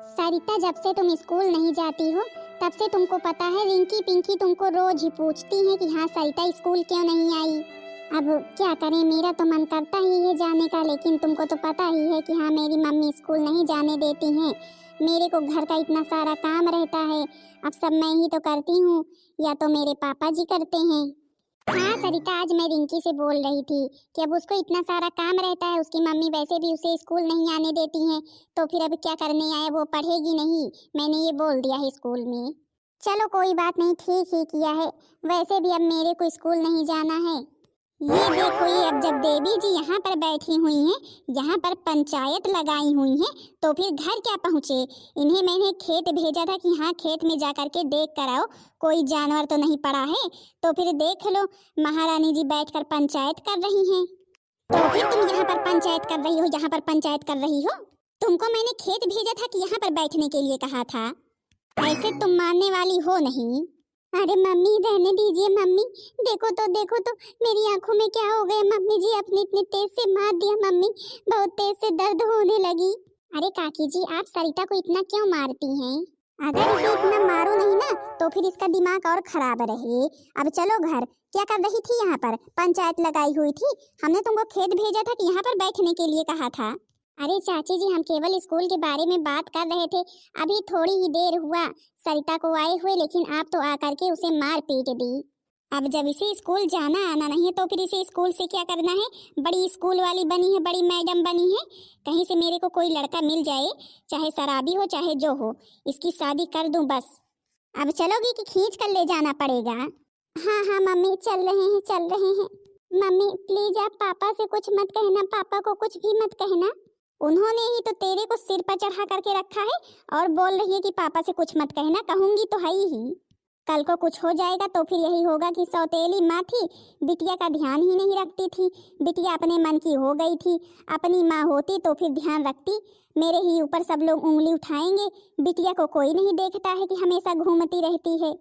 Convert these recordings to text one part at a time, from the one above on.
सरिता, जब से तुम स्कूल नहीं जाती हो तब से तुमको पता है रिंकी पिंकी तुमको रोज ही पूछती हैं कि हाँ सरिता स्कूल क्यों नहीं आई। अब क्या करें, मेरा तो मन करता ही है जाने का, लेकिन तुमको तो पता ही है कि हाँ मेरी मम्मी स्कूल नहीं जाने देती हैं। मेरे को घर का इतना सारा काम रहता है, अब सब मैं ही तो करती हूँ या तो मेरे पापा जी करते हैं। हाँ सरिता, आज मैं रिंकी से बोल रही थी कि अब उसको इतना सारा काम रहता है, उसकी मम्मी वैसे भी उसे स्कूल नहीं आने देती हैं, तो फिर अब क्या करने आए, वो पढ़ेगी नहीं। मैंने ये बोल दिया है स्कूल में। चलो कोई बात नहीं, ठीक ही किया है। वैसे भी अब मेरे को स्कूल नहीं जाना है। ये देखो, ये अब जब देवी जी यहाँ पर बैठी हुई हैं, यहाँ पर पंचायत लगाई हुई हैं, तो फिर घर क्या पहुँचे। इन्हें मैंने खेत भेजा था कि हाँ खेत में जा करके देख कर आओ, कोई जानवर तो नहीं पड़ा है। तो फिर देख लो, महारानी जी बैठकर पंचायत कर रही हैं। तो फिर तुम यहाँ पर पंचायत कर रही हो, यहाँ पर पंचायत कर रही हो। तुमको मैंने खेत भेजा था कि यहाँ पर बैठने के लिए कहा था। ऐसे तुम मानने वाली हो नहीं। अरे मम्मी रहने दीजिए मम्मी, देखो तो मेरी आंखों में क्या हो गया। मम्मी जी अपने इतने तेज से मार दिया मम्मी, बहुत तेज से दर्द होने लगी। अरे काकी जी, आप सरिता को इतना क्यों मारती हैं? अगर इसे इतना मारो नहीं ना तो फिर इसका दिमाग और खराब रहे। अब चलो घर। क्या कर रही थी यहाँ पर? पंचायत लगाई हुई थी, हमने तुमको खेत भेजा था कि यहाँ पर बैठने के लिए कहा था। अरे चाची जी, हम केवल स्कूल के बारे में बात कर रहे थे, अभी थोड़ी ही देर हुआ सरिता को आए हुए, लेकिन आप तो आकर के उसे मार पीट दी। अब जब इसे स्कूल जाना आना नहीं है तो फिर इसे स्कूल से क्या करना है? बड़ी स्कूल वाली बनी है, बड़ी मैडम बनी है। कहीं से मेरे को कोई लड़का मिल जाए, चाहे शराबी हो चाहे जो हो, इसकी शादी कर दूं बस। अब चलोगी कि खींच कर ले जाना पड़ेगा? हाँ हाँ मम्मी, चल रहे हैं चल रहे हैं। मम्मी प्लीज आप पापा से कुछ मत कहना, पापा को कुछ भी मत कहना। उन्होंने ही तो तेरे को सिर पर चढ़ा करके रखा है और बोल रही है कि पापा से कुछ मत कहना। कहूंगी तो है ही। कल को कुछ हो जाएगा तो फिर यही होगा कि सौतेली माँ थी, बिटिया का ध्यान ही नहीं रखती थी। बिटिया अपने मन की हो गई थी, अपनी माँ होती तो फिर ध्यान रखती। मेरे ही ऊपर सब लोग उंगली उठाएंगे। बिटिया को कोई नहीं देखता है कि हमेशा घूमती रहती है।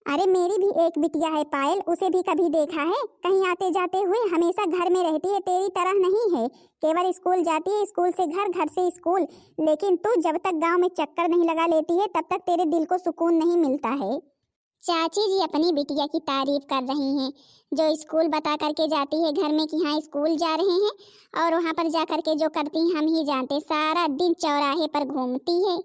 अरे मेरी भी एक बिटिया है पायल, उसे भी कभी देखा है कहीं आते जाते हुए? हमेशा घर में रहती है, तेरी तरह नहीं है, केवल स्कूल जाती है, स्कूल से घर, घर से स्कूल। लेकिन तू जब तक गांव में चक्कर नहीं लगा लेती है तब तक तेरे दिल को सुकून नहीं मिलता है। चाची जी अपनी बिटिया की तारीफ कर रही हैं, जो स्कूल बता करके जाती है घर में कि हाँ स्कूल जा रहे हैं, और वहाँ पर जा करके जो करती हैं हम ही जानते। सारा दिन चौराहे पर घूमती है।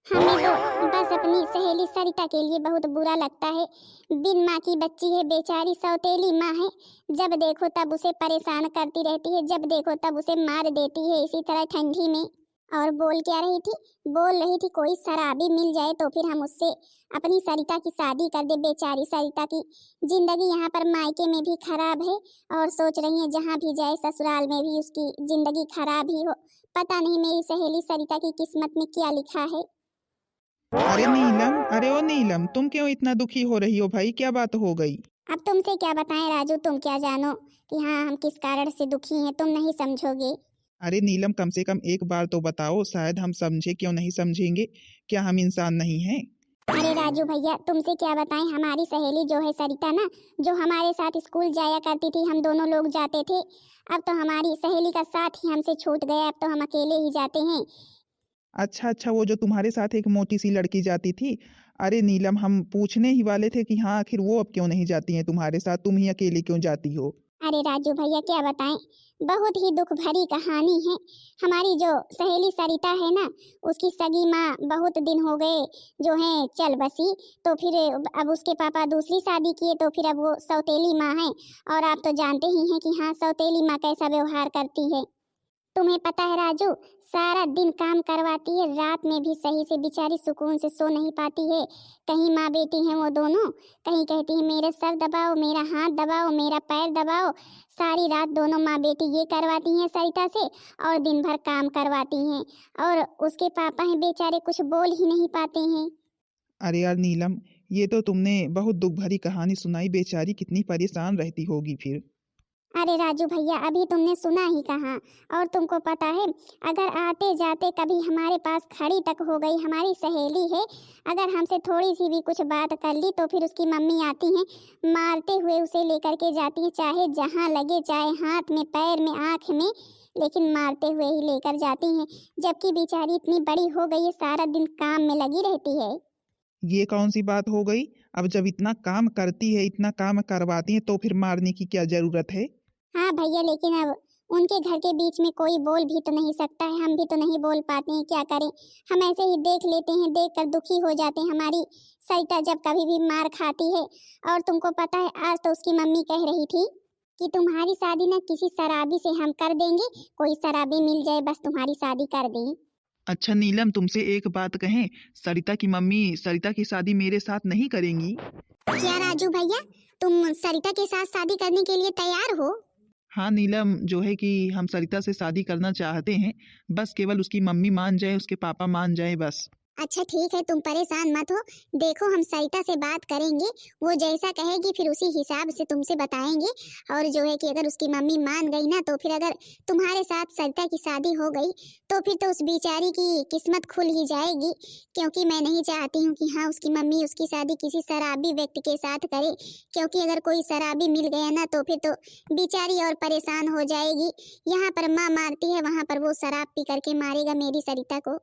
हमें तो बस अपनी सहेली सरिता के लिए बहुत बुरा लगता है। बिन माँ की बच्ची है, बेचारी सौतेली माँ है, जब देखो तब उसे परेशान करती रहती है, जब देखो तब उसे मार देती है इसी तरह ठंडी में। और बोल क्या रही थी? बोल रही थी कोई शराबी मिल जाए तो फिर हम उससे अपनी सरिता की शादी कर दे। बेचारी सरिता की जिंदगी यहाँ पर मायके में भी खराब है, और सोच रही है जहाँ भी जाए ससुराल में भी उसकी जिंदगी खराब ही हो। पता नहीं मेरी सहेली सरिता की किस्मत में क्या लिखा है। अरे नीलम, अरे ओ नीलम, तुम क्यों इतना दुखी हो रही हो भाई? क्या बात हो गई? अब तुमसे क्या बताएं राजू, तुम क्या जानो कि हाँ हम किस कारण से दुखी हैं, तुम नहीं समझोगे। अरे नीलम, कम से कम एक बार तो बताओ, शायद हम समझे। क्यों नहीं समझेंगे? क्या हम इंसान नहीं हैं? अरे राजू भैया, तुमसे क्या बताएं, हमारी सहेली जो है सरिता ना, जो हमारे साथ स्कूल जाया करती थी, हम दोनों लोग जाते थे। अब तो हमारी सहेली का साथ ही हमसे छूट गया, अब तो हम अकेले ही जाते हैं। अच्छा अच्छा, वो जो तुम्हारे साथ एक मोटी सी लड़की जाती थी। अरे नीलम, हम पूछने ही वाले थे कि हाँ आखिर वो अब क्यों नहीं जाती हैं तुम्हारे साथ, तुम ही अकेली क्यों जाती हो? अरे राजू भैया क्या बताएं, बहुत ही दुख भरी कहानी है। हमारी जो सहेली सरिता है ना, उसकी सगी माँ बहुत दिन हो गए जो है चल बसी, तो फिर अब उसके पापा दूसरी शादी किए, तो फिर अब वो सौतेली माँ है। और आप तो जानते ही हैं कि हाँ सौतेली माँ कैसा व्यवहार करती है। तुम्हें पता है राजू, सारा दिन काम करवाती है, रात में भी सही से बेचारी सुकून से सो नहीं पाती है। कहीं माँ बेटी हैं वो दोनों, कहीं कहती है मेरे सर दबाओ, मेरा हाथ दबाओ, मेरा पैर दबाओ। सारी रात दोनों माँ बेटी ये करवाती हैं सरिता से, और दिन भर काम करवाती हैं। और उसके पापा हैं बेचारे, कुछ बोल ही नहीं पाते हैं। अरे यार नीलम, ये तो तुमने बहुत दुख भरी कहानी सुनाई। बेचारी कितनी परेशान रहती होगी फिर। अरे राजू भैया, अभी तुमने सुना ही कहाँ। और तुमको पता है, अगर आते जाते कभी हमारे पास खड़ी तक हो गई, हमारी सहेली है, अगर हमसे थोड़ी सी भी कुछ बात कर ली तो फिर उसकी मम्मी आती हैं, मारते हुए उसे लेकर के जाती हैं, चाहे जहाँ लगे, चाहे हाथ में, पैर में, आँख में, लेकिन मारते हुए ही लेकर जाती हैं, जबकि बेचारी इतनी बड़ी हो गई है, सारा दिन काम में लगी रहती है। ये कौन सी बात हो गई? अब जब इतना काम करती है, इतना काम करवाती है, तो फिर मारने की क्या जरूरत है? हाँ भैया, लेकिन अब उनके घर के बीच में कोई बोल भी तो नहीं सकता है, हम भी तो नहीं बोल पाते हैं, क्या करें। हम ऐसे ही देख लेते हैं, देख कर दुखी हो जाते हैं। हमारी सरिता जब कभी भी मार खाती है, और तुमको पता है आज तो उसकी मम्मी कह रही थी कि तुम्हारी शादी ना किसी शराबी से हम कर देंगे, कोई शराबी मिल जाए बस तुम्हारी शादी कर दें। अच्छा नीलम, तुमसे एक बात कहें, सरिता की मम्मी सरिता की शादी मेरे साथ नहीं करेंगी? क्या राजू भैया, तुम सरिता के साथ शादी करने के लिए तैयार हो? हाँ नीलम, जो है कि हम सरिता से शादी करना चाहते हैं, बस केवल उसकी मम्मी मान जाए, उसके पापा मान जाए बस। अच्छा ठीक है, तुम परेशान मत हो। देखो हम सरिता से बात करेंगे, वो जैसा कहेगी फिर उसी हिसाब से तुमसे बताएंगे। और जो है कि अगर उसकी मम्मी मान गई ना, तो फिर अगर तुम्हारे साथ सरिता की शादी हो गई तो फिर तो उस बेचारी की किस्मत खुल ही जाएगी। क्योंकि मैं नहीं चाहती हूँ कि हाँ उसकी मम्मी उसकी शादी किसी शराबी व्यक्ति के साथ करे, क्योंकि अगर कोई शराबी मिल गया ना तो फिर तो बेचारी और परेशान हो जाएगी। यहाँ पर माँ मारती है, वहाँ पर वो शराब पी करके मारेगा मेरी सरिता को।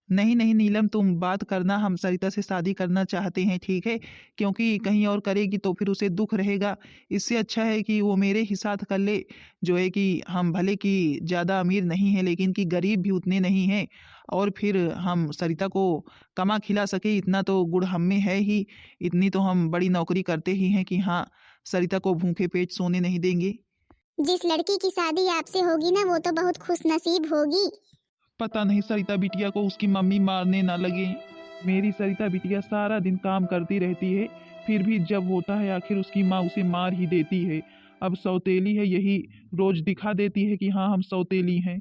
नहीं नहीं नीलम, तुम बात करना, हम सरिता से शादी करना चाहते हैं, ठीक है? क्योंकि कहीं और करेगी तो फिर उसे दुख रहेगा। इससे अच्छा है कि वो मेरे ही साथ कर ले। जो है कि हम भले कि ज़्यादा अमीर नहीं हैं, लेकिन कि गरीब भी उतने नहीं हैं, और फिर हम सरिता को कमा खिला सके, इतना तो गुण हम में है ही। इतनी तो हम बड़ी नौकरी करते ही हैं कि हाँ, सरिता को भूखे पेट सोने नहीं देंगे। जिस लड़की की शादी आपसे होगी ना, वो तो बहुत खुश नसीब होगी। पता नहीं सरिता बिटिया को उसकी मम्मी मारने ना लगे। मेरी सरिता बिटिया सारा दिन काम करती रहती है, फिर भी जब होता है आखिर उसकी माँ उसे मार ही देती है। अब सौतेली है, यही रोज दिखा देती है कि हाँ हम सौतेली हैं।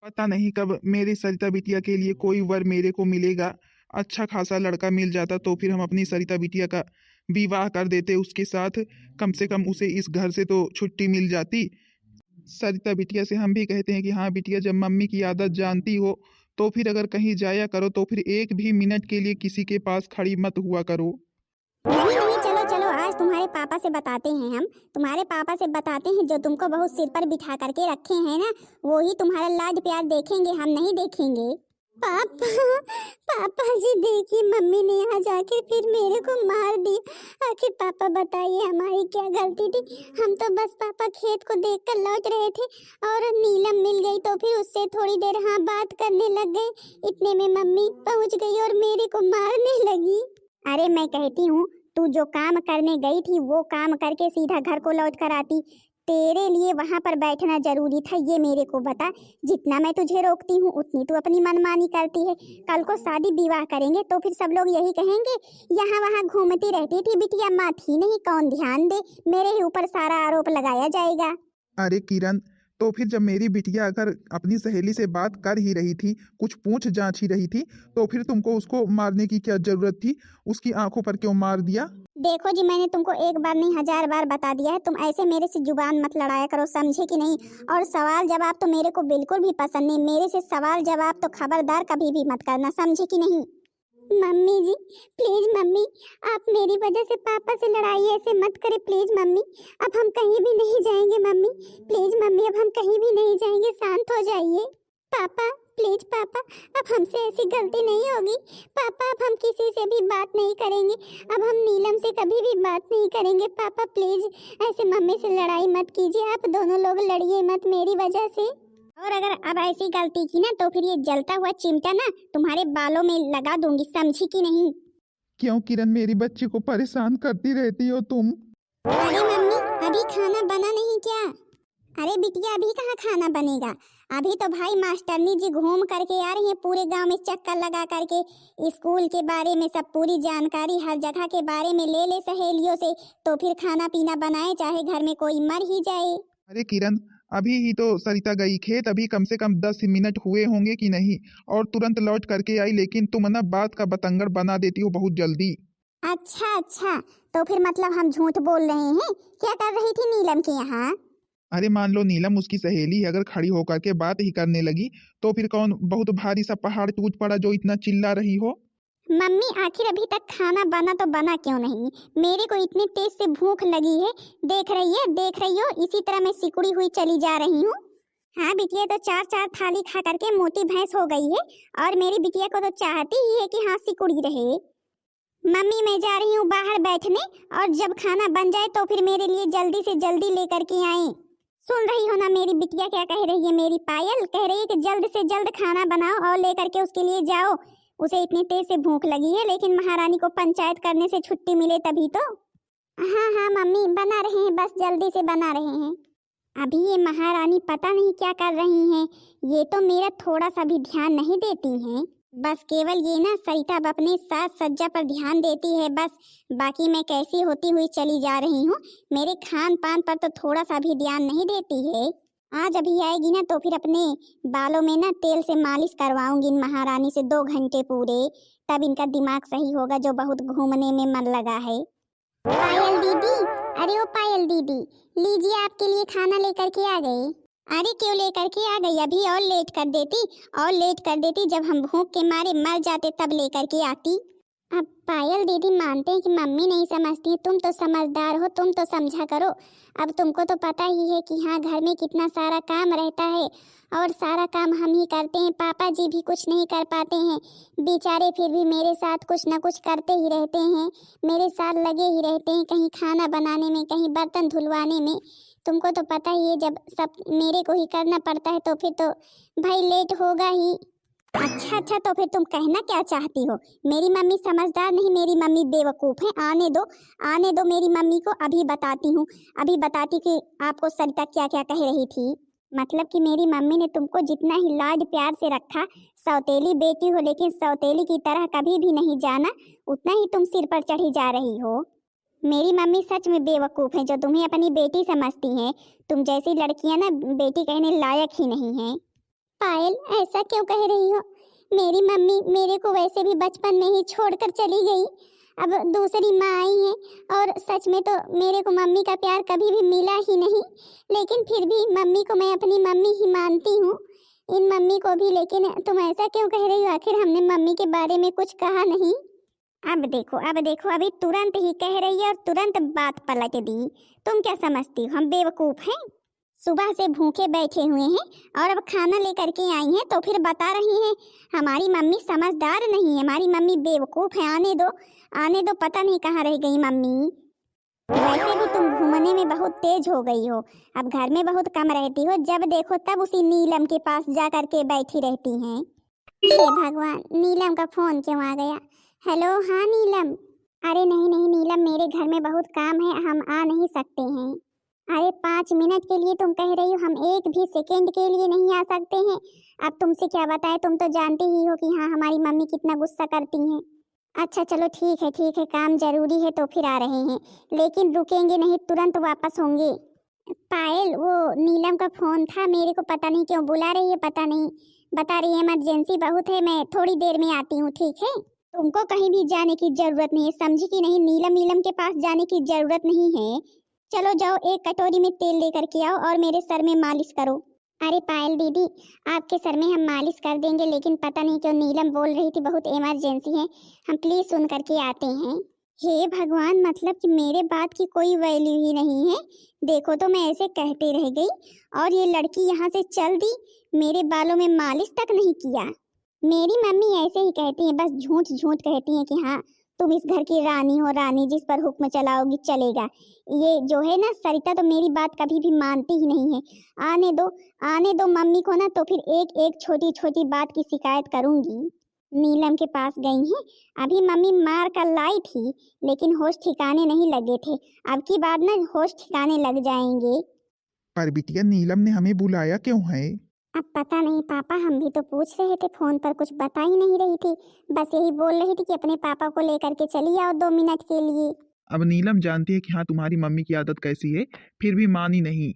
पता नहीं कब मेरी सरिता बिटिया के लिए कोई वर मेरे को मिलेगा। अच्छा खासा लड़का मिल जाता तो फिर हम अपनी सरिता बिटिया का विवाह कर देते उसके साथ। कम से कम उसे इस घर से तो छुट्टी मिल जाती। सरिता बिटिया से हम भी कहते हैं कि हाँ बिटिया, जब मम्मी की आदत जानती हो तो फिर अगर कहीं जाया करो तो फिर एक भी मिनट के लिए किसी के पास खड़ी मत हुआ करो। नहीं नहीं, चलो चलो, आज तुम्हारे पापा से बताते हैं। हम तुम्हारे पापा से बताते हैं, जो तुमको बहुत सिर पर बिठा करके रखे हैं ना, वो ही तुम्हारा लाड प्यार देखेंगे, हम नहीं देखेंगे। पापा, पापा जी देखिए, मम्मी ने यहाँ जाके फिर मेरे को मार दिया। आखिर पापा बताइए हमारी क्या गलती थी? हम तो बस पापा खेत को देखकर लौट रहे थे और नीलम मिल गई, तो फिर उससे थोड़ी देर हाँ बात करने लग गए। इतने में मम्मी पहुँच गई और मेरे को मारने लगी। अरे मैं कहती हूँ, तू जो काम करने गई थी वो काम करके सीधा घर को लौट कर आती। तेरे लिए वहां पर बैठना जरूरी था, ये मेरे को बता। जितना मैं तुझे रोकती हूँ उतनी तू अपनी मनमानी करती है। कल को शादी विवाह करेंगे तो फिर सब लोग यही कहेंगे, यहाँ वहाँ घूमती रहती थी बिटिया, माँ थी नहीं, कौन ध्यान दे। मेरे ही ऊपर सारा आरोप लगाया जाएगा। अरे किरण, तो फिर जब मेरी बिटिया अगर अपनी सहेली से बात कर ही रही थी, कुछ पूछ जांच ही रही थी, तो फिर तुमको उसको मारने की क्या जरूरत थी? उसकी आंखों पर क्यों मार दिया? देखो जी, मैंने तुमको एक बार नहीं 1000 बार बता दिया है, तुम ऐसे मेरे से जुबान मत लड़ाया करो, समझे कि नहीं? और सवाल जवाब तो मेरे को बिल्कुल भी पसंद नहीं, मेरे से सवाल जवाब तो खबरदार कभी भी मत करना, समझे कि नहीं? मम्मी जी प्लीज, मम्मी आप मेरी वजह से पापा से लड़ाई ऐसे मत करे, प्लीज मम्मी। अब हम कहीं भी नहीं जाएंगे मम्मी, प्लीज मम्मी, अब हम कहीं भी नहीं जाएंगे, शांत हो जाइए। पापा प्लीज, पापा अब हमसे ऐसी गलती नहीं होगी। पापा अब हम किसी से भी बात नहीं करेंगे, अब हम नीलम से कभी भी बात नहीं करेंगे। पापा प्लीज ऐसे मम्मी से लड़ाई मत कीजिए, आप दोनों लोग लड़िए मत मेरी वजह से। और अगर अब ऐसी गलती की ना तो फिर ये जलता हुआ चिमटा ना तुम्हारे बालों में लगा दूंगी, समझी कि नहीं? क्यों किरण, मेरी बच्ची को परेशान करती रहती हो तुम? अरे मम्मी, अभी खाना बना नहीं क्या? अरे बिटिया, अभी कहाँ खाना बनेगा? अभी तो भाई मास्टरनी जी घूम करके आ रही है, पूरे गांव में चक्कर लगा करके स्कूल के बारे में सब पूरी जानकारी हर जगह के बारे में ले ले सहेलियों से, तो फिर खाना पीना बनाए, चाहे घर में कोई मर ही जाए। अरे किरण, अभी ही तो सरिता गई खेत, अभी कम से कम 10 मिनट हुए होंगे कि नहीं, और तुरंत लौट करके आई, लेकिन तुम ना बात का बतंगड़ बना देती हो बहुत जल्दी। अच्छा अच्छा, तो फिर मतलब हम झूठ बोल रहे हैं? क्या कर रही थी नीलम के यहाँ? अरे मान लो नीलम उसकी सहेली है, अगर खड़ी होकर के बात ही करने लगी तो फिर कौन बहुत भारी सा पहाड़ टूट पड़ा जो इतना चिल्ला रही हो? मम्मी आखिर अभी तक खाना बना तो बना क्यों नहीं? मेरे को इतनी तेज से भूख लगी है, देख रही है, देख रही हो, इसी तरह मैं सिकुड़ी हुई चली जा रही हूँ। हाँ बिटिया तो चार चार थाली खा करके मोटी भैंस हो गई है, और मेरी बिटिया को तो चाहती ही है कि हाँ सिकुड़ी रहे। मम्मी मैं जा रही हूँ बाहर बैठने, और जब खाना बन जाए तो फिर मेरे लिए जल्दी से जल्दी लेकर के आए। सुन रही हो ना मेरी बिटिया क्या कह रही है? मेरी पायल कह रही है कि जल्द से जल्द खाना बनाओ और लेकर के उसके लिए जाओ। उसे इतनी तेज से भूख लगी है, लेकिन महारानी को पंचायत करने से छुट्टी मिले तभी तो। हाँ हाँ मम्मी बना रहे हैं, बस जल्दी से बना रहे हैं। अभी ये महारानी पता नहीं क्या कर रही हैं, ये तो मेरा थोड़ा सा भी ध्यान नहीं देती हैं। बस केवल ये ना सरिता अब अपने साज सज्जा पर ध्यान देती है बस, बाकी मैं कैसी होती हुई चली जा रही हूँ, मेरे खान पान पर तो थोड़ा सा भी ध्यान नहीं देती है। आज अभी आएगी ना तो फिर अपने बालों में ना तेल से मालिश करवाऊंगी इन महारानी से 2 घंटे पूरे, तब इनका दिमाग सही होगा जो बहुत घूमने में मन लगा है। पायल दीदी, अरे ओ पायल दीदी, लीजिए आपके लिए खाना लेकर के आ गई। अरे क्यों लेकर के आ गई? अभी और लेट कर देती, और लेट कर देती, जब हम भूख के मारे मर जाते तब लेकर के आती। अब पायल दीदी मानते हैं कि मम्मी नहीं समझती, तुम तो समझदार हो, तुम तो समझा करो। अब तुमको तो पता ही है कि हाँ घर में कितना सारा काम रहता है, और सारा काम हम ही करते हैं, पापा जी भी कुछ नहीं कर पाते हैं बेचारे, फिर भी मेरे साथ कुछ ना कुछ करते ही रहते हैं, मेरे साथ लगे ही रहते हैं, कहीं खाना बनाने में, कहीं बर्तन धुलवाने में। तुमको तो पता ही है जब सब मेरे को ही करना पड़ता है तो फिर तो भाई लेट होगा ही। अच्छा अच्छा, तो फिर तुम कहना क्या चाहती हो? मेरी मम्मी समझदार नहीं, मेरी मम्मी बेवकूफ़ है। आने दो, आने दो मेरी मम्मी को, अभी बताती हूँ, अभी बताती कि आपको सरिता क्या क्या कह रही थी। मतलब कि मेरी मम्मी ने तुमको जितना ही लाड प्यार से रखा, सौतेली बेटी हो लेकिन सौतेली की तरह कभी भी नहीं जाना, उतना ही तुम सिर पर चढ़ी जा रही हो। मेरी मम्मी सच में बेवकूफ़ है जो तुम्हें अपनी बेटी समझती हैं। तुम जैसी लड़कियां ना बेटी कहने लायक ही नहीं हैं। पायल ऐसा क्यों कह रही हो? मेरी मम्मी मेरे को वैसे भी बचपन में ही छोड़कर चली गई, अब दूसरी माँ आई है, और सच में तो मेरे को मम्मी का प्यार कभी भी मिला ही नहीं, लेकिन फिर भी मम्मी को मैं अपनी मम्मी ही मानती हूँ, इन मम्मी को भी। लेकिन तुम ऐसा क्यों कह रही हो? आखिर हमने मम्मी के बारे में कुछ कहा नहीं। अब देखो अब देखो, अभी तुरंत ही कह रही है और तुरंत बात पलट दी। तुम क्या समझती हो हम बेवकूफ़ हैं? सुबह से भूखे बैठे हुए हैं और अब खाना लेकर के आई हैं तो फिर बता रही हैं हमारी मम्मी समझदार नहीं है, हमारी मम्मी बेवकूफ़ है। आने दो, आने दो, पता नहीं कहाँ रह गई मम्मी। वैसे भी तुम घूमने में बहुत तेज हो गई हो, अब घर में बहुत कम रहती हो, जब देखो तब उसी नीलम के पास जा कर के बैठी रहती हैं। हे भगवान, नीलम का फोन क्यों आ गया? हेलो, हाँ नीलम। अरे नहीं नहीं नीलम, मेरे घर में बहुत काम है, हम आ नहीं सकते हैं। अरे 5 मिनट के लिए तुम कह रही हो, हम एक भी सेकंड के लिए नहीं आ सकते हैं। अब तुमसे क्या बताएं, तुम तो जानती ही हो कि हाँ हमारी मम्मी कितना गुस्सा करती हैं। अच्छा चलो ठीक है, काम जरूरी है तो फिर आ रहे हैं, लेकिन रुकेंगे नहीं, तुरंत वापस होंगे। पायल वो नीलम का फोन था, मेरे को पता नहीं क्यों बुला रही है, पता नहीं, बता रही है इमरजेंसी बहुत है, मैं थोड़ी देर में आती हूँ, ठीक है? तुमको कहीं भी जाने की जरूरत नहीं है, समझी कि नहीं? नीलम नीलम के पास जाने की जरूरत नहीं है। चलो जाओ, एक कटोरी में तेल लेकर के आओ और मेरे सर में मालिश करो। अरे पायल दीदी, आपके सर में हम मालिश कर देंगे, लेकिन पता नहीं क्यों नीलम बोल रही थी बहुत इमरजेंसी है, हम प्लीज सुन करके आते हैं। हे भगवान, मतलब कि मेरे बात की कोई वैल्यू ही नहीं है। देखो तो मैं ऐसे कहते रह गई और ये लड़की यहाँ से चल दी, मेरे बालों में मालिश तक नहीं किया। मेरी मम्मी ऐसे ही कहती है, बस झूठ झूठ कहती है कि हाँ तुम इस घर की रानी हो, रानी जिस पर हुक्म चलाओगी चलेगा। ये जो है ना सरिता तो मेरी बात कभी भी मानती ही नहीं है। आने दो, आने दो मम्मी को ना, तो फिर एक एक छोटी छोटी बात की शिकायत करूंगी। नीलम के पास गई हैं, अभी मम्मी मार कर लाई थी लेकिन होश ठिकाने नहीं लगे थे, अब की बार ना होश ठिकाने लग जाएंगे। पर बिटिया नीलम ने हमें बुलाया क्यों है? अब पता नहीं पापा, हम भी तो पूछ रहे थे, फोन पर कुछ बता ही नहीं रही थी, बस यही बोल रही थी कि अपने पापा को लेकर के चली आओ 2 मिनट के लिए। अब नीलम जानती है कि हाँ तुम्हारी मम्मी की आदत कैसी है, फिर भी मानी नहीं।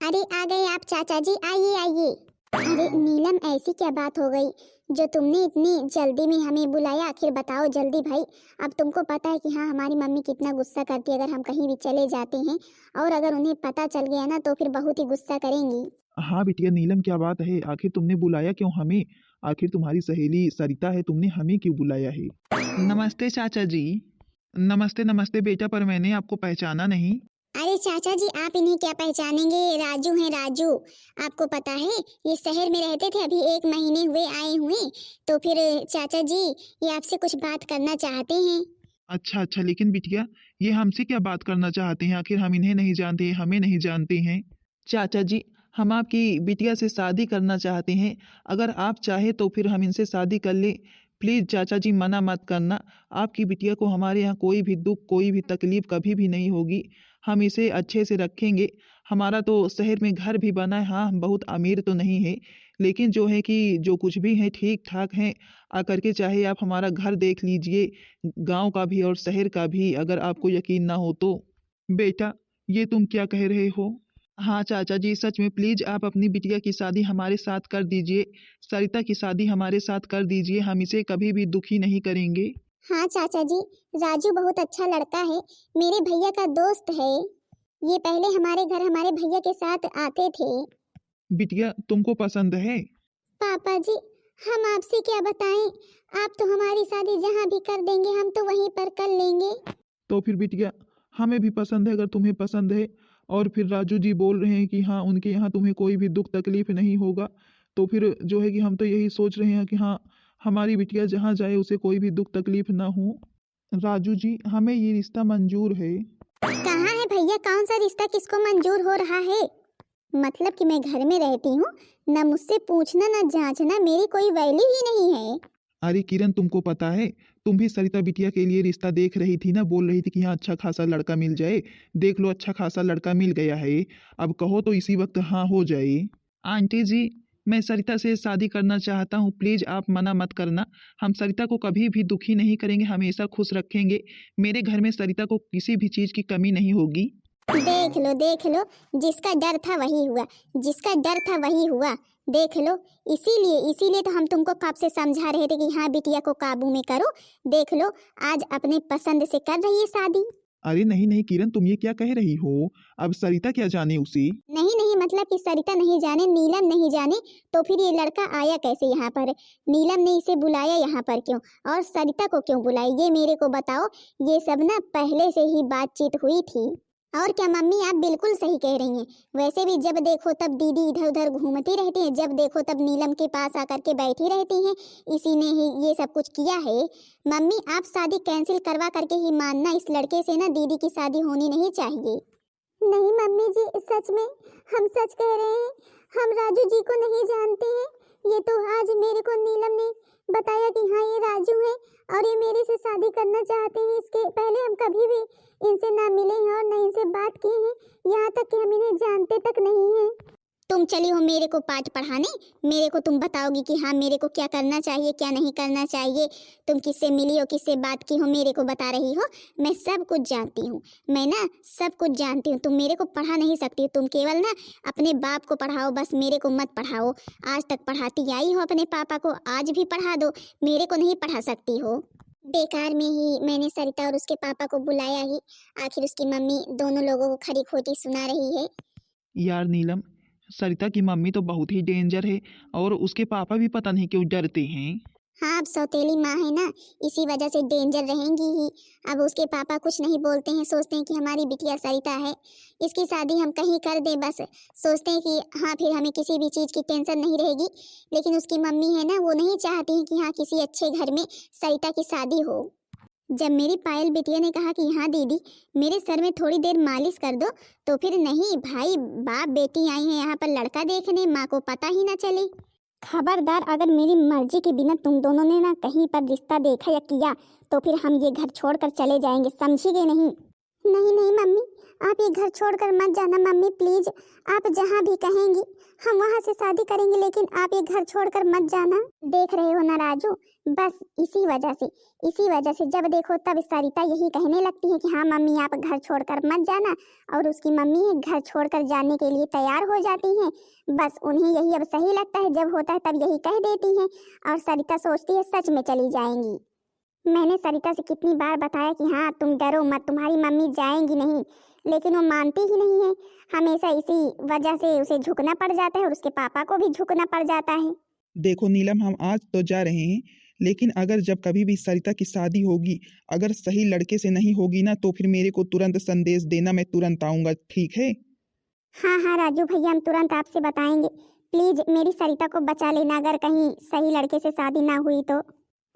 अरे आ गए आप चाचा जी, आइए आइए। अरे नीलम, ऐसी क्या बात हो गई जो तुमने इतनी जल्दी में हमें बुलाया? आखिर बताओ जल्दी भाई। अब तुमको पता है कि हाँ हमारी मम्मी कितना गुस्सा करती है अगर हम कहीं भी चले जाते हैं, और अगर उन्हें पता चल गया ना तो फिर बहुत ही गुस्सा करेंगी। हाँ बिटिया नीलम, क्या बात है? आखिर तुमने बुलाया क्यों हमें? आखिर तुम्हारी सहेली सरिता है, तुमने हमें क्यों बुलाया है? नमस्ते चाचा जी। नमस्ते नमस्ते बेटा, पर मैंने आपको पहचाना नहीं। अरे अरे चाचा जी, आप इन्हें क्या पहचानेंगे, ये राजू हैं राजू। आपको पता है ये शहर में रहते थे, अभी 1 महीने हुए आए हुए। तो फिर चाचा जी ये आपसे कुछ बात करना चाहते हैं। अच्छा अच्छा, लेकिन बिटिया ये हमसे क्या बात करना चाहते हैं? आखिर हम इन्हें नहीं जानते, हमें नहीं जानते हैं। चाचा जी, हम आपकी बिटिया से शादी करना चाहते हैं। अगर आप चाहे तो फिर हम इनसे शादी कर ले। प्लीज़ चाचा जी, मना मत करना। आपकी बिटिया को हमारे यहाँ कोई भी दुख, कोई भी तकलीफ कभी भी नहीं होगी। हम इसे अच्छे से रखेंगे। हमारा तो शहर में घर भी बना है। हाँ, हम बहुत अमीर तो नहीं है, लेकिन जो है कि जो कुछ भी है ठीक ठाक हैं। आकर के चाहे आप हमारा घर देख लीजिए, गांव का भी और शहर का भी, अगर आपको यकीन ना हो तो। बेटा, ये तुम क्या कह रहे हो? हाँ चाचा जी, सच में प्लीज आप अपनी बिटिया की शादी हमारे साथ कर दीजिए। सरिता की शादी हमारे साथ कर दीजिए, हम इसे कभी भी दुखी नहीं करेंगे। हाँ चाचा जी, राजू बहुत अच्छा लड़का है, मेरे भैया का दोस्त है। ये पहले हमारे घर हमारे भैया के साथ आते थे। बिटिया तुमको पसंद है? पापा जी, हम आपसे क्या बताएं, आप तो हमारी शादी जहाँ भी कर देंगे हम तो वहीं पर कर लेंगे। तो फिर बिटिया हमें भी पसंद है, अगर तुम्हें पसंद है और फिर राजू जी बोल रहे हैं कि हाँ उनके यहाँ तुम्हें कोई भी दुख तकलीफ नहीं होगा, तो फिर जो है कि हम तो यही सोच रहे हैं कि हाँ हमारी बिटिया जहाँ जाए उसे कोई भी दुख तकलीफ ना हो। राजू जी, हमें ये रिश्ता मंजूर है। कहाँ है भैया, कौन सा रिश्ता किसको मंजूर हो रहा है? मतलब कि मैं घर में रहती हूँ, न मुझसे पूछना न जांचना, मेरी कोई वैल्यू ही नहीं है। अरे किरण, तुमको पता है, तुम भी सरिता बिटिया के लिए रिश्ता देख रही थी ना, बोल रही थी कि हाँ अच्छा खासा लड़का मिल जाए। देख लो, अच्छा खासा लड़का मिल गया है। अब कहो तो इसी वक्त हाँ हो जाए। आंटी जी, मैं सरिता से शादी करना चाहता हूँ, प्लीज आप मना मत करना। हम सरिता को कभी भी दुखी नहीं करेंगे, हमेशा खुश रखेंगे। मेरे घर में सरिता को किसी भी चीज की कमी नहीं होगी। देख लो, जिसका डर था वही हुआ, जिसका डर था वही हुआ। देख लो, इसीलिए तो हम तुमको कब से समझा रहे थे कि हाँ बिटिया को काबू में करो। देख लो, आज अपने पसंद से कर रही है शादी। अरे नहीं नहीं किरण, तुम ये क्या कह रही हो? अब सरिता क्या जाने उसे। नहीं मतलब कि सरिता नहीं जाने, नीलम नहीं जाने, तो फिर ये लड़का आया कैसे यहाँ पर? नीलम ने इसे बुलाया यहाँ पर क्यों, और सरिता को क्यों बुलाई, ये मेरे को बताओ। ये सब ना पहले से ही बातचीत हुई थी। और क्या मम्मी, आप बिल्कुल सही कह रही हैं। वैसे भी जब देखो तब दीदी इधर उधर घूमती रहती है, जब देखो तब नीलम के पास आकर के बैठी रहती हैं। इसी ने ही ये सब कुछ किया है। मम्मी, आप शादी कैंसिल करवा करके ही मानना, इस लड़के से ना दीदी की शादी होनी नहीं चाहिए। नहीं मम्मी जी, सच में हम सच कह रहे हैं, हम राजू जी को नहीं जानते हैं। ये तो आज मेरे को नीलम ने बताया कि हाँ ये राजू है और ये मेरे से शादी करना चाहते हैं। इसके पहले हम कभी भी इनसे ना मिले हैं और ना इनसे बात की है, यहाँ तक कि हम इन्हें जानते तक नहीं हैं। तुम चली हो मेरे को पाठ पढ़ाने, मेरे को तुम बताओगी कि हाँ मेरे को क्या करना चाहिए क्या नहीं करना चाहिए। तुम किससे मिली हो, किससे बात की हो, मेरे को बता रही हो। मैं सब कुछ जानती हूँ, मैं ना सब कुछ जानती हूँ। तुम मेरे को पढ़ा नहीं सकती, तुम केवल ना अपने बाप को पढ़ाओ, बस मेरे को मत पढ़ाओ। आज तक पढ़ाती आई हो अपने पापा को, आज भी पढ़ा दो, मेरे को नहीं पढ़ा सकती हो। बेकार में ही मैंने सरिता और उसके पापा को बुलाया ही, आखिर उसकी मम्मी दोनों लोगों को खरी खोटी सुना रही है। यार नीलम, सरिता की मम्मी तो बहुत ही डेंजर है और उसके पापा भी पता नहीं क्यों डरते हैं। हाँ, अब सौतेली माँ है ना, इसी वजह से डेंजर रहेंगी ही। अब उसके पापा कुछ नहीं बोलते हैं, सोचते हैं कि हमारी बिटिया सरिता है, इसकी शादी हम कहीं कर दें, बस सोचते हैं कि हाँ फिर हमें किसी भी चीज़ की टेंशन नहीं रहेगी। लेकिन उसकी मम्मी है ना, वो नहीं चाहती है कि हाँ किसी अच्छे घर में सरिता की शादी हो। जब मेरी पायल बिटिया ने कहा कि हाँ दीदी मेरे सर में थोड़ी देर मालिश कर दो, तो फिर नहीं भाई, बाप बेटी आई हैं यहाँ पर लड़का देखने, माँ को पता ही ना चले। खबरदार, अगर मेरी मर्जी के बिना तुम दोनों ने ना कहीं पर रिश्ता देखा या किया तो फिर हम ये घर छोड़कर चले जाएंगे, समझिए नहीं? नहीं मम्मी, आप ये घर छोड़कर मत जाना मम्मी, प्लीज। आप जहाँ भी कहेंगी हम वहाँ से शादी करेंगे, लेकिन आप ये घर छोड़कर मत जाना। देख रहे हो ना राजू, बस इसी वजह से जब देखो तब सरिता यही कहने लगती है कि हाँ मम्मी आप घर छोड़कर मत जाना, और उसकी मम्मी घर छोड़कर जाने के लिए तैयार हो जाती हैं। बस उन्हें यही अब सही लगता है, जब होता है तब यही कह देती हैं, और सरिता सोचती है सच में चली जाएंगी। मैंने सरिता से कितनी बार बताया कि हाँ तुम डरो मत, तुम्हारी मम्मी जाएंगी नहीं, लेकिन वो मानती ही नहीं है। हमेशा इसी वजह से उसे झुकना पड़ जाता है और उसके पापा को भी झुकना पड़ जाता है। देखो नीलम, हम आज तो जा रहे हैं, लेकिन अगर जब कभी भी सरिता की शादी होगी, अगर सही लड़के से नहीं होगी ना, तो फिर मेरे को तुरंत संदेश देना, मैं तुरंत आऊँगा, ठीक है? हाँ हाँ राजू भैया, हम तुरंत आपसे बताएंगे। प्लीज मेरी सरिता को बचा लेना अगर कहीं सही लड़के से शादी ना हुई तो।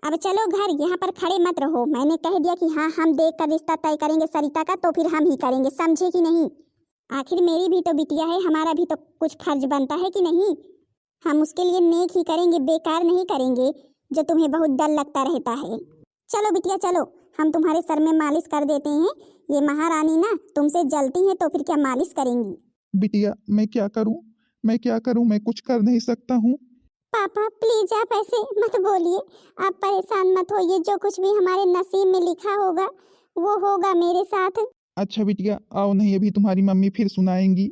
अब चलो घर, यहाँ पर खड़े मत रहो। मैंने कह दिया कि हाँ हम देख कर रिश्ता तय करेंगे सरिता का, तो फिर हम ही करेंगे, समझे कि नहीं? आखिर मेरी भी तो बिटिया है, हमारा भी तो कुछ फर्ज बनता है कि नहीं? हम उसके लिए नेक ही करेंगे, बेकार नहीं करेंगे जो तुम्हें बहुत डर लगता रहता है। चलो बिटिया चलो, हम तुम्हारे सर में मालिश कर देते हैं। ये महारानी ना तुमसे जलती है तो फिर क्या मालिश करेंगी। बिटिया मैं क्या करूं, मैं क्या करूं, मैं कुछ कर नहीं सकता हूं। पापा प्लीज आप ऐसे मत बोलिए, आप परेशान मत होइए। जो कुछ भी हमारे नसीब में लिखा होगा वो होगा मेरे साथ। अच्छा बिटिया आओ, नहीं अभी तुम्हारी मम्मी फिर सुनाएंगी।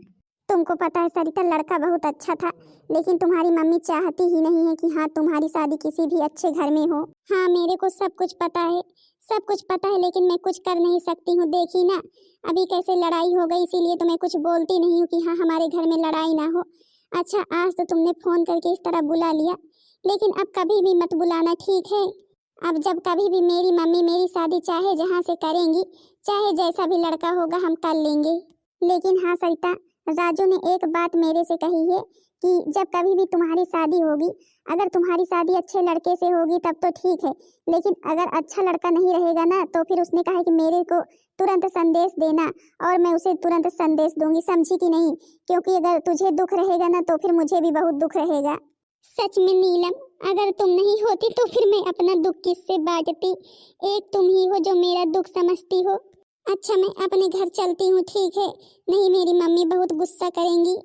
तुमको पता है सरिता लड़का बहुत अच्छा था, लेकिन तुम्हारी मम्मी चाहती ही नहीं है कि हाँ तुम्हारी शादी किसी भी अच्छे घर में हो। हाँ मेरे को सब कुछ पता है, सब कुछ पता है, लेकिन मैं कुछ कर नहीं सकती हूँ। देखी ना अभी कैसे लड़ाई हो गई, इसीलिए तो मैं कुछ बोलती नहीं हूँ कि हाँ हमारे घर में लड़ाई ना हो। अच्छा आज तो तुमने फोन करके इस तरह बुला लिया, लेकिन अब कभी भी मत बुलाना, ठीक है? अब जब कभी भी मेरी मम्मी मेरी शादी चाहे जहाँ से करेंगी, चाहे जैसा भी लड़का होगा हम कर लेंगे। लेकिन हाँ सरिता, राजू ने एक बात मेरे से कही है कि जब कभी भी तुम्हारी शादी होगी, अगर तुम्हारी शादी अच्छे लड़के से होगी तब तो ठीक है, लेकिन अगर अच्छा लड़का नहीं रहेगा ना, तो फिर उसने कहा कि मेरे को तुरंत संदेश देना, और मैं उसे तुरंत संदेश दूंगी, समझी कि नहीं? क्योंकि अगर तुझे दुख रहेगा ना तो फिर मुझे भी बहुत दुख रहेगा। सच में नीलम, अगर तुम नहीं होती तो फिर मैं अपना दुख किससे बांटती? एक तुम ही हो जो मेरा दुख समझती हो। अच्छा मैं अपने घर चलती हूँ, ठीक है? नहीं मेरी मम्मी बहुत गुस्सा करेंगी।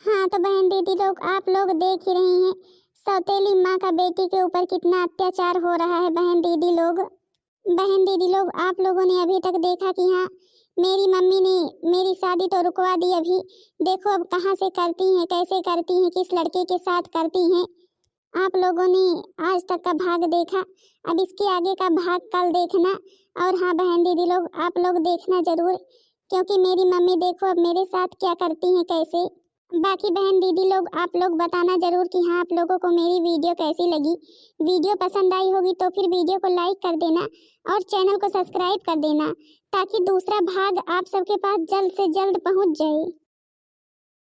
हाँ तो बहन दीदी लोग, आप लोग देख ही रही हैं सौतेली माँ का बेटी के ऊपर कितना अत्याचार हो रहा है। बहन दीदी लोग, बहन दीदी लोग, आप लोगों ने अभी तक देखा कि हाँ मेरी मम्मी ने मेरी शादी तो रुकवा दी, अभी देखो अब कहाँ से करती हैं, कैसे करती हैं, किस लड़के के साथ करती हैं। आप लोगों ने आज तक का भाग देखा, अब इसके आगे का भाग कल देखना। और हाँ बहन दीदी लोग, आप लोग देखना जरूर, क्योंकि मेरी मम्मी देखो अब मेरे साथ क्या करती हैं, कैसे। बाकी बहन दीदी लोग, आप लोग बताना जरूर कि हाँ आप लोगों को मेरी वीडियो कैसी लगी। वीडियो पसंद आई होगी तो फिर वीडियो को लाइक कर देना और चैनल को सब्सक्राइब कर देना, ताकि दूसरा भाग आप सबके पास जल्द से जल्द पहुंच जाए।